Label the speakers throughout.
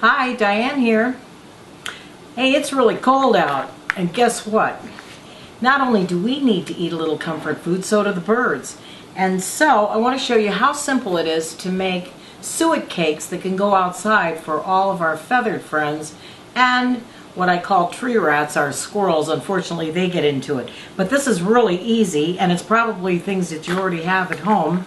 Speaker 1: Hi, Diane here. Hey, it's really cold out, and guess what? Not only do we need to eat a little comfort food, so do the birds. And so I want to show you how simple it is to make suet cakes that can go outside for all of our feathered friends and what I call tree rats, our squirrels. Unfortunately, they get into it. But this is really easy, and it's probably things that you already have at home.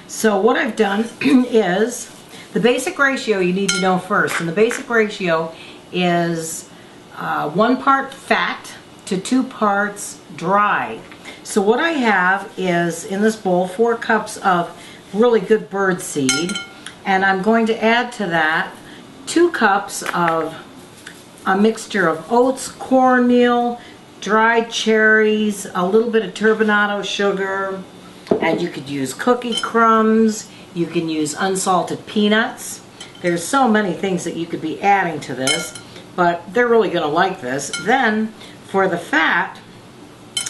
Speaker 1: So what I've done is the basic ratio you need to know first. And the basic ratio is 1 part fat to 2 parts dry. So what I have is in this bowl 4 cups of really good bird seed, and I'm going to add to that 2 cups of a mixture of oats, cornmeal, dried cherries, a little bit of turbinado sugar, and you could use cookie crumbs, you can use unsalted peanuts. There's so many things that you could be adding to this, but they're really going to like this. Then for the fat,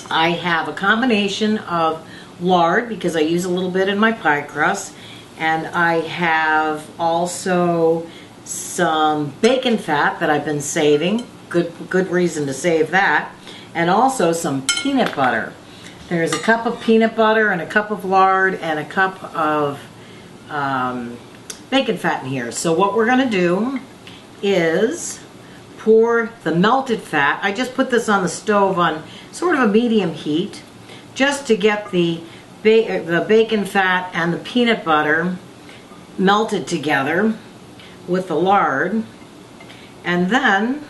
Speaker 1: I have a combination of lard, because I use a little bit in my pie crust, and I have also some bacon fat that I've been saving. Good reason to save that. And also some peanut butter. There's a cup of peanut butter and a cup of lard and a cup of bacon fat in here. So what we're going to do is pour the melted fat. I just put this on the stove on sort of a medium heat just to get the bacon fat and the peanut butter melted together with the lard. And then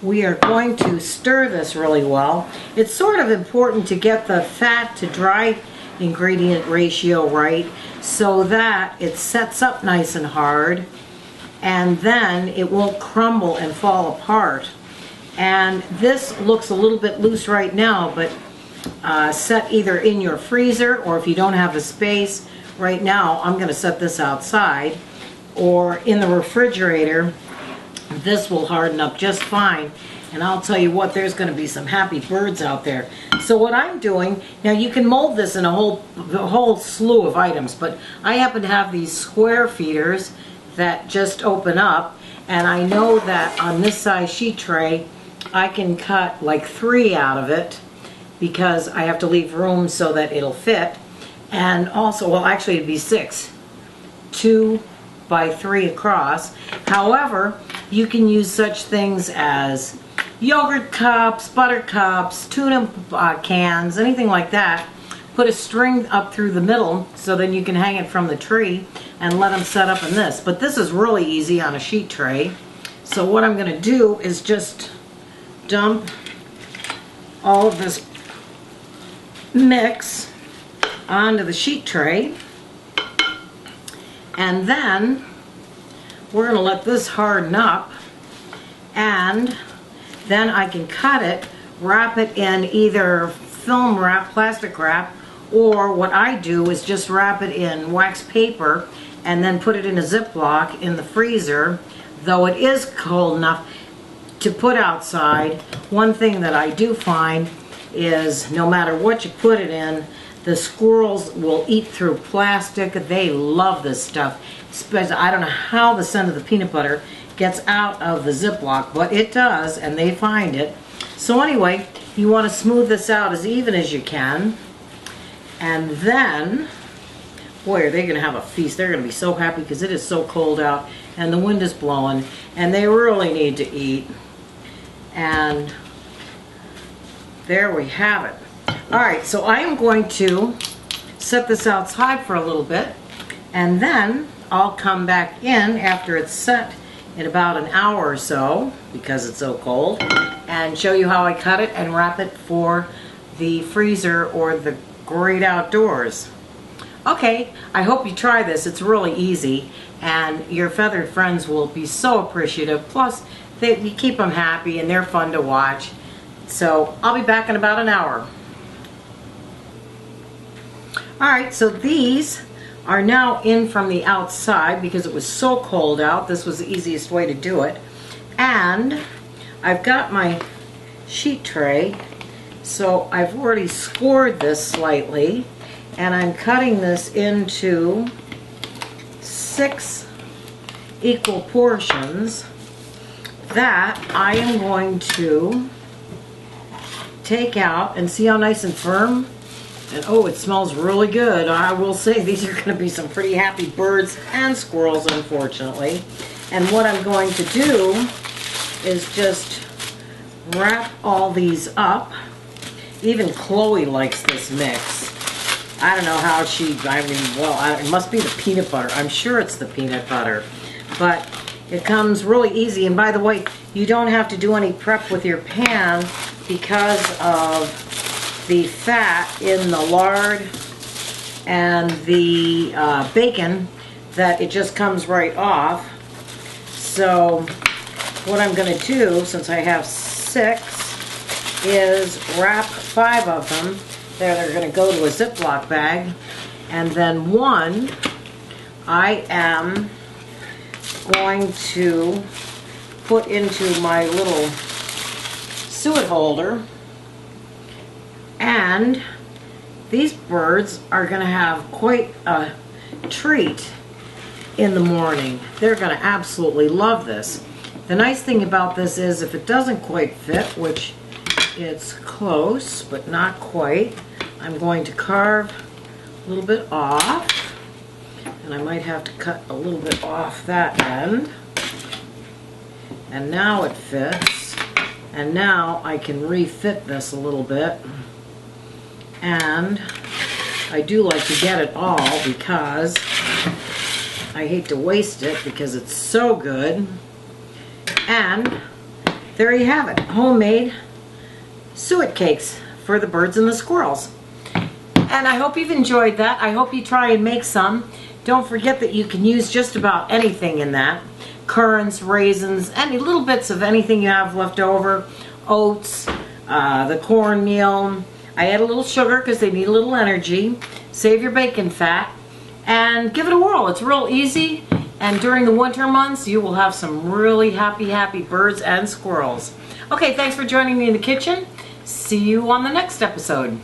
Speaker 1: we are going to stir this really well. It's sort of important to get the fat to dry ingredient ratio right so that it sets up nice and hard, and then it won't crumble and fall apart. And this looks a little bit loose right now, but set either in your freezer, or if you don't have the space right now, I'm going to set this outside, or in the refrigerator. This will harden up just fine. And I'll tell you what, there's going to be some happy birds out there. So what I'm doing, now you can mold this in a whole slew of items, but I happen to have these square feeders that just open up, and I know that on this size sheet tray I can cut like 3 out of it, because I have to leave room so that it'll fit. And also, well, actually it'd be 6, 2 by 3 across. However, you can use such things as yogurt cups, butter cups, tuna cans, anything like that. Put a string up through the middle so then you can hang it from the tree and let them set up in this. But this is really easy on a sheet tray. So what I'm going to do is just dump all of this mix onto the sheet tray, and then we're going to let this harden up, and then I can cut it, wrap it in either film wrap, plastic wrap, or what I do is just wrap it in wax paper and then put it in a Ziploc in the freezer. Though it is cold enough to put outside, one thing that I do find is no matter what you put it in, the squirrels will eat through plastic. They love this stuff. Especially, I don't know how the scent of the peanut butter gets out of the Ziploc, but it does, and they find it. So anyway, you want to smooth this out as even as you can. And then, boy, are they going to have a feast. They're going to be so happy because it is so cold out and the wind is blowing and they really need to eat. And there we have it. Alright, so I am going to set this outside for a little bit, and then I'll come back in after it's set in about an hour or so, because it's so cold, and show you how I cut it and wrap it for the freezer or the great outdoors. Okay, I hope you try this. It's really easy, and your feathered friends will be so appreciative. Plus, you keep them happy and they're fun to watch. So I'll be back in about an hour. Alright, so these are now in from the outside because it was so cold out. This was the easiest way to do it. And I've got my sheet tray, so I've already scored this slightly, and I'm cutting this into 6 equal portions that I am going to take out, and see how nice and firm? And oh, it smells really good. I will say these are going to be some pretty happy birds and squirrels, unfortunately. And what I'm going to do is just wrap all these up. Even Chloe likes this mix. I don't know how it must be the peanut butter. I'm sure it's the peanut butter. But it comes really easy. And by the way, you don't have to do any prep with your pan because of the fat in the lard and the bacon, that it just comes right off. So what I'm going to do, since I have 6, is wrap 5 of them. They're going to go to a Ziploc bag. And then 1 I am going to put into my little suet holder. And these birds are going to have quite a treat in the morning. They're going to absolutely love this. The nice thing about this is if it doesn't quite fit, which it's close but not quite, I'm going to carve a little bit off, and I might have to cut a little bit off that end. And now it fits, and now I can refit this a little bit. And I do like to get it all because I hate to waste it because it's so good. And there you have it, homemade suet cakes for the birds and the squirrels. And I hope you've enjoyed that. I hope you try and make some. Don't forget that you can use just about anything in that. Currants, raisins, any little bits of anything you have left over. Oats, the cornmeal. I add a little sugar because they need a little energy. Save your bacon fat and give it a whirl. It's real easy, and during the winter months you will have some really happy birds and squirrels. Okay, thanks for joining me in the kitchen. See you on the next episode.